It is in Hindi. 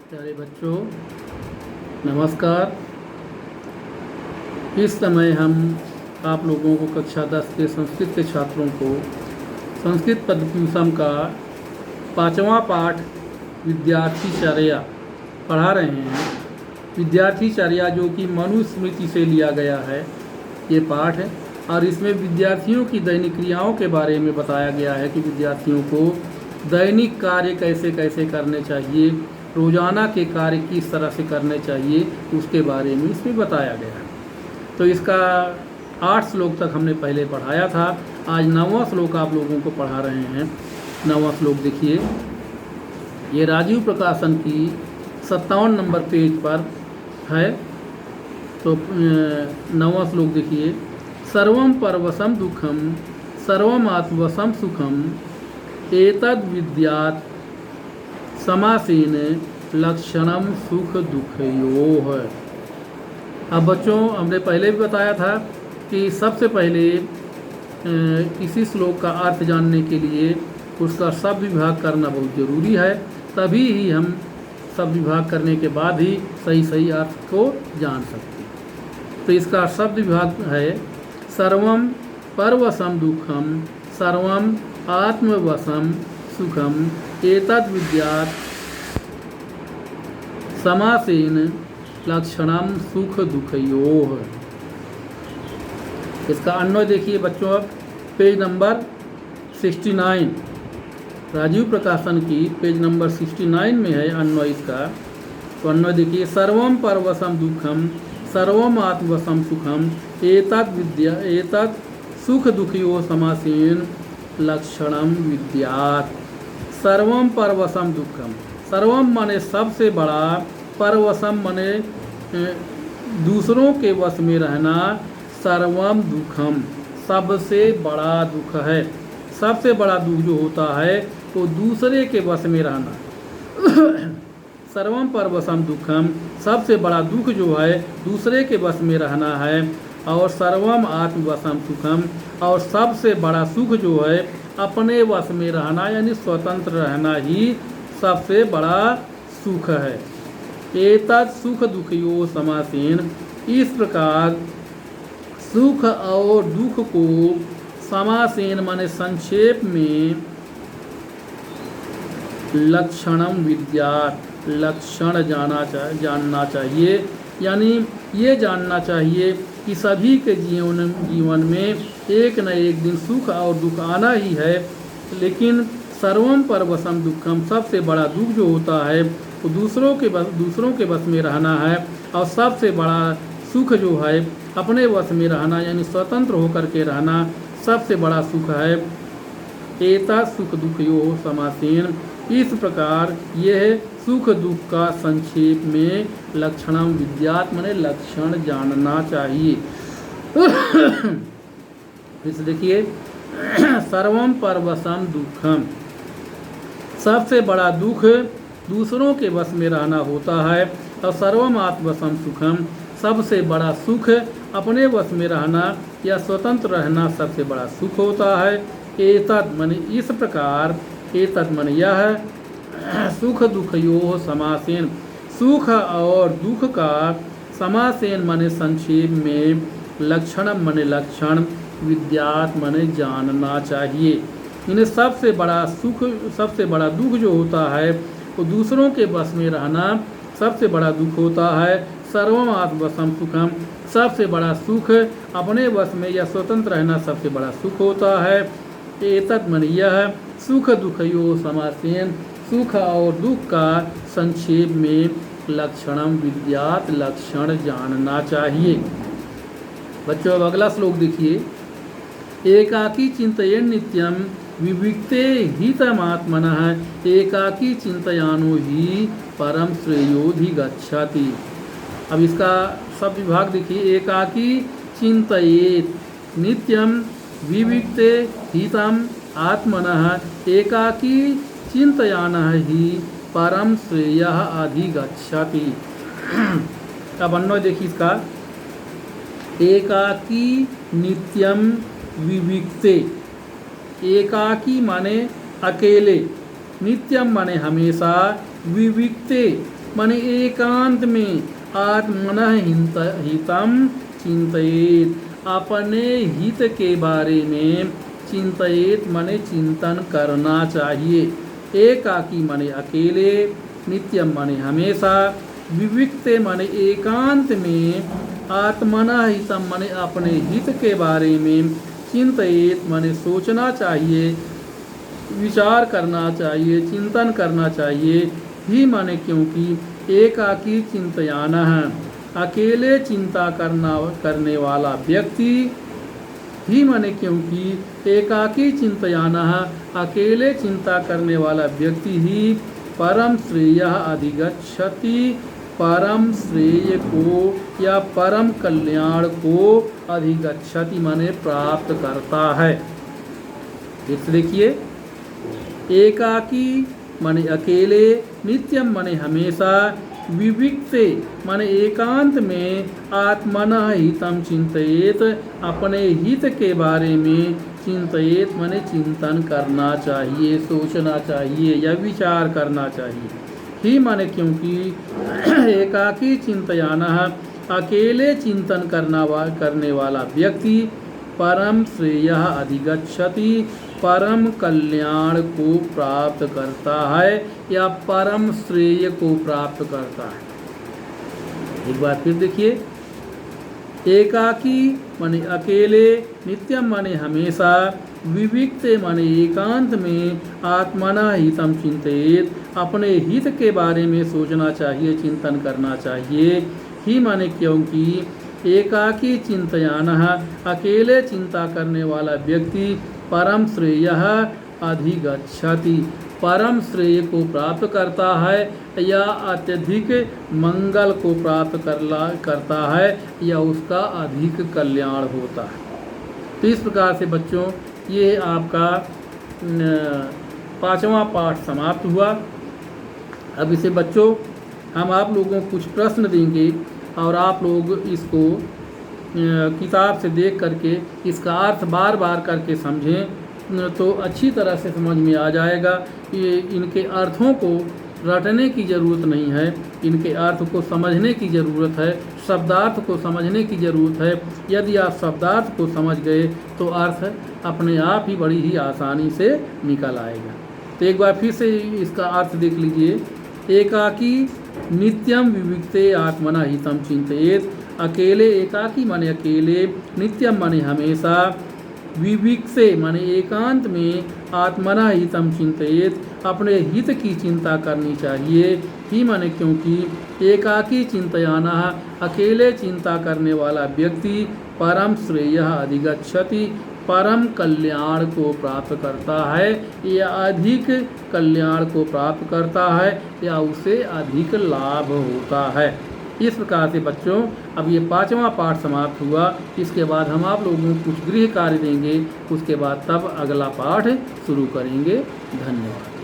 प्यारे बच्चों, नमस्कार। इस समय हम आप लोगों को कक्षा 10 के संस्कृत के छात्रों को संस्कृत पदपूषम का 5वां पाठ विद्यार्थी चर्या पढ़ा रहे हैं। विद्यार्थी चर्या जो कि मनुस्मृति से लिया गया है ये पाठ है, और इसमें विद्यार्थियों की दैनिक क्रियाओं के बारे में बताया गया है कि विद्यार्थियों को दैनिक कार्य कैसे कैसे करने चाहिए, रोज़ाना के कार्य किस तरह से करने चाहिए, उसके बारे में इसमें बताया गया है। तो इसका 8 श्लोक तक हमने पहले पढ़ाया था। आज 9वां श्लोक आप लोगों को पढ़ा रहे हैं। 9वां श्लोक देखिए, ये राजीव प्रकाशन की 57 नंबर पेज पर है। तो 9वां श्लोक देखिए, सर्वम परवशम दुखम सर्वम आत्मवशम सुखम एतद् विद्यात् समासेन लक्षणम सुख दुखयोः। अब बच्चों, हमने पहले भी बताया था कि सबसे पहले किसी श्लोक का अर्थ जानने के लिए उसका शब्द विभाग करना बहुत ज़रूरी है। तभी ही हम शब्द विभाग करने के बाद ही सही सही अर्थ को जान सकते हैं। तो इसका शब्द विभाग है, सर्वम परवशम दुखम सर्वम आत्मवशम सुखम एतद् विद्यात् समासेन लक्षणम सुख दुखयोः। इसका अन्वय देखिए बच्चों, अब पेज नंबर 69 राजीव प्रकाशन की पेज नंबर 69 में है अन्वय इसका। तो अन्वय देखिए, सर्वम परवशम दुखम सर्वम आत्मवशम सुखम एतद् सुख दुखयोः समासेन लक्षणम विद्यात्। सर्वम परवशम दुखम, सर्वम माने सबसे बड़ा, परवशम माने दूसरों के वश में रहना, सर्वम दुखम सबसे बड़ा दुख है। सबसे बड़ा दुख जो होता है वो दूसरे के वश में रहना। सर्वम परवशम दुखम सबसे बड़ा दुख जो है दूसरे के वश में रहना है। और सर्वम आत्मवशम सुखम, और सबसे बड़ा सुख जो है अपने वश में रहना यानी स्वतंत्र रहना ही सबसे बड़ा सुख है। एतत् सुख दुखयोः समासेन, इस प्रकार सुख और दुख को समासेन माने संक्षेप में लक्षणम विद्यात्, लक्षण जानना चाहिए। यानी ये जानना चाहिए कि सभी के जीवन में एक न एक दिन सुख और दुख आना ही है। लेकिन सर्वम परवशम दुखम, सबसे बड़ा दुख जो होता है वो दूसरों के वश में रहना है। और सबसे बड़ा सुख जो है अपने वश में रहना यानी स्वतंत्र होकर के रहना सबसे बड़ा सुख है। एतत् सुख दुखयोः समासेन, इस प्रकार यह सुख दुख का संक्षेप में लक्षणम विद्यात् माने लक्षण जानना चाहिए। इस देखिए, सर्वम परवशम दुखम, सबसे बड़ा दुख दूसरों के वश में रहना होता है। और सर्वम आत्मवशम सुखम, सबसे बड़ा सुख अपने वश में रहना या स्वतंत्र रहना सबसे बड़ा सुख होता है। एतद् माने इस प्रकार, एतद् माने यह, सुख दुखयोः समासेन, सुख और दुख का समासेन माने संक्षेप में, लक्षणम माने लक्षण, विद्यात् माने जानना चाहिए। इन्हें सबसे बड़ा सुख सबसे बड़ा दुख जो होता है वो दूसरों के वश में रहना सबसे बड़ा दुख होता है। सर्वम आत्मवशम सुखम, सबसे बड़ा सुख अपने वश में या स्वतंत्र रहना सबसे बड़ा सुख होता है। एतद् माने यह, सुख दुखयोः समासेन, सुख और दुख का संक्षेप में लक्षणम विद्यात्, लक्षण जानना चाहिए। बच्चों, अब अगला श्लोक देखिए, एकाकी चिंतयेन् नित्यम विविक्ते हितमात्मनः एकाकी चिंतयानो ही परम श्रेयोधिगच्छति। अब इसका शब्द विभाग देखिए, एकाकी चिंतयेत् नित्यम विविक्ते हितम आत्मनः एकाकी चिंतयानः ही परम श्रेयः अधिगच्छति। अब अन्वय देखिए इसका, एकाकी नित्यम विविक्ते, एकाकी माने अकेले, नित्यम माने हमेशा, विविक्ते माने एकांत में आत्मनः हितम चिंतयेत, अपने हित के बारे में चिंतयेत माने चिंतन करना चाहिए। एकाकी माने अकेले, नित्यम माने हमेशा, विविक्ते माने एकांत में, आत्मना हितम माने अपने हित के बारे में, चिंतयेत माने सोचना चाहिए, विचार करना चाहिए, चिंतन करना चाहिए। ही माने क्योंकि एकाकी चिंतयानः, अकेले चिंता करने वाला व्यक्ति, ही माने क्योंकि एकाकी चिंतयानः, अकेले चिंता करने वाला व्यक्ति ही परम श्रेय अधिगच्छति, परम श्रेय को या परम कल्याण को अधिगच्छति माने प्राप्त करता है। इस देखिए, एकाकी माने अकेले, नित्यम माने हमेशा, विविक्ते माने एकांत में, आत्मनः हितम चिंतयेत अपने हित के बारे में, चिंतयेत माने चिंतन करना चाहिए, सोचना चाहिए या विचार करना चाहिए। ही माने क्योंकि एकाकी चिंतयानः, अकेले चिंतन करने वाला व्यक्ति, परम श्रेय अधिगच्छति, परम कल्याण को प्राप्त करता है या परम श्रेय को प्राप्त करता है। एक बार फिर देखिए, एकाकी माने अकेले, नित्यम माने हमेशा, विविक्ते माने एकांत में, आत्मना हितम चिंतयेत अपने हित के बारे में सोचना चाहिए, चिंतन करना चाहिए। ही माने क्योंकि एकाकी चिंतयानः, अकेले चिंता करने वाला व्यक्ति, परम श्रेय अधिगच्छति, परम श्रेय को प्राप्त करता है या अत्यधिक मंगल को प्राप्त करता है या उसका अधिक कल्याण होता है। तो इस प्रकार से बच्चों ये आपका 5वां पाठ समाप्त हुआ। अब इसे बच्चों हम आप लोगों को कुछ प्रश्न देंगे और आप लोग इसको किताब से देख करके इसका अर्थ बार बार करके समझें तो अच्छी तरह से समझ में आ जाएगा कि इनके अर्थों को रटने की ज़रूरत नहीं है, इनके अर्थ को समझने की ज़रूरत है, शब्दार्थ को समझने की ज़रूरत है। यदि आप शब्दार्थ को समझ गए तो अर्थ अपने आप ही बड़ी ही आसानी से निकल आएगा। तो एक बार फिर से इसका अर्थ देख लीजिए। एकाकी नित्यम विविक्ते आत्मना हितम चिंतयेत, अकेले, एकाकी माने अकेले, नित्यम माने हमेशा, विविक्ते माने एकांत में, आत्मना हितम चिंतयेत अपने हित की चिंता करनी चाहिए। ही माने क्योंकि एकाकी चिंतयानः, अकेले चिंता करने वाला व्यक्ति, परम श्रेय अधिगच्छति परम कल्याण को प्राप्त करता है या अधिक कल्याण को प्राप्त करता है या उसे अधिक लाभ होता है। इस प्रकार से बच्चों अब ये 5वां पाठ समाप्त हुआ। इसके बाद हम आप लोगों को कुछ गृह कार्य देंगे, उसके बाद तब अगला पाठ शुरू करेंगे। धन्यवाद।